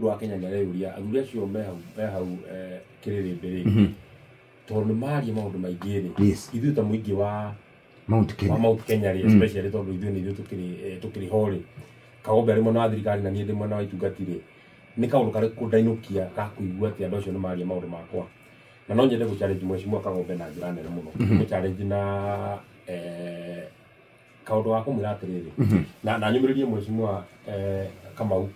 mundu wa Kenya ndareuria aguria cio me hau kiriri tondu mari maundu maingi ri ithu ta muingi wa Mount Kenya ri especially tondu ithu ni tukiri hori Kagombe ari mwana wa thirikari na nie ndi mwana wa itungatire ni kaundu kari kundainukia ka kuigua ati andu acio ni mari maundu makwa na no nyende guchallenge Mheshimiwa Kagombe na njira nene muno ni challenge na kaundu wa kumwira atiriri na nyumiririe Mheshimiwa Kamau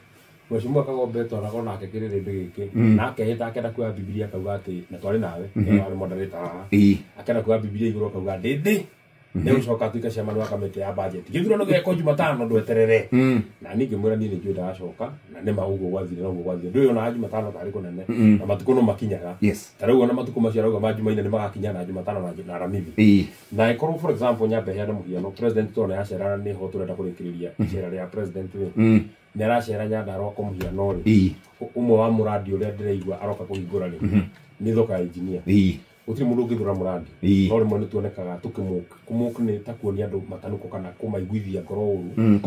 Mheshimiwa Kagombe twaragwo nake kiriri-ini giki nake hita akenda kuoya Biblia akauga ati na twari nawe ari moderator akenda kuoya Biblia iguru akauga ndindi ndio coka tuika ciamanu akamete ya budget githurano geko Jumatano ndweterere na ningi mwira ni ndio ndacoka na ne maugo gwathire no gwathire ndio na Jumatano tari kunene na matuko no makinyaga tarau na matuko macio rauga ma Jumaine ni magakinya na Jumatano na Aramithi na ikoro for example nyambe hena muhiano president tone yacerana ni ho turenda kurikiriria icera ria president ni aracera Nyandarua ko muhiano ri umwe wa muradi uria ndiraigua aroka kuhingura ri ni thoka engineer utiri mundu ngithura muradi no rimwe ni tuonekaga tukumuka ni ta kuonia andu matanuko kana kumaiguithia ngoro uru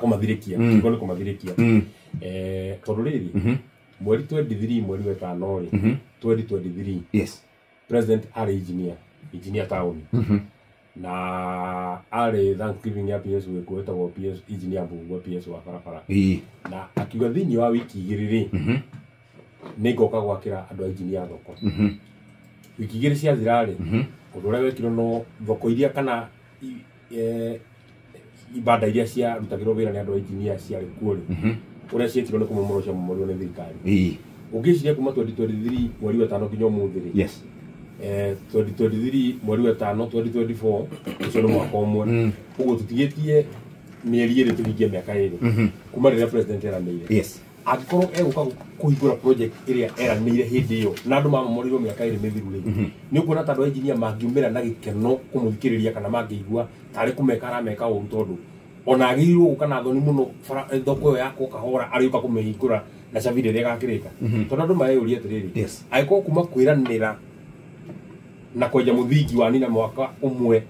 kumathirikia ngoro kumathirikia tondu riri mweri 23 mweri wa 5 ri 2023 president ari engineer town na ari Thanksgiving ya PS wekueta go PS engineer bungu PS wa barabara na akiuga thini wa wiki igiriri ni ngoka gwakira andu engineer thoko wiki igiri cia thirari undu uria wekirwo no thoko iria kana ibanda iria cia rutagirwo wira ni andu engineer ciari kuori uria cietirwo ni kumomoro cia momorio ni thirikari ungiciria kuma 2023 mweri wa 5 nginya umuthi ri 2023 mweri wa 5 2024 ucio ni mwaka umwe uguo tutigitie mieri iri tuhingie miaka iri kuma riria president eranire agikorwo eguka kuhingura project iria eranire hindi iyo na andu mamomorirwo miaka iri mithiru ri ni ukuona tandu engineer mangiumira na gikeno kumuthikiriria kana mangĩigua tari kumeka arameka uru tondu ona agirirwo guka na thoni muno thoko yo yako kahora ariuka kumihingura na cavire ria gakirika tondu andu mayuria atiriri aiko kuma kwiranira na kwenja muthingi wa nina mwaka umwe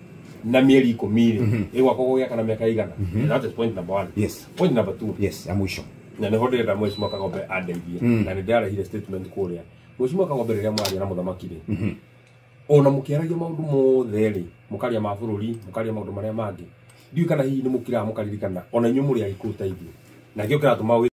na mieri 10 igwako gũgĩa kana miaka igana that is point number 1 point number 2 ya mwisho na ne hodere da Mheshimiwa Kagombe adeithie na ne ndara hire statement kuria Mheshimiwa Kagombe riria mwari na muthamaki ri ona mukiaragia maundu mothe ri mukaria ma bururi mukaria maundu maria mangi ndiu kana hihi ni mukira mukaririkana ona inyu muri agikuta ithi na gio kiratuma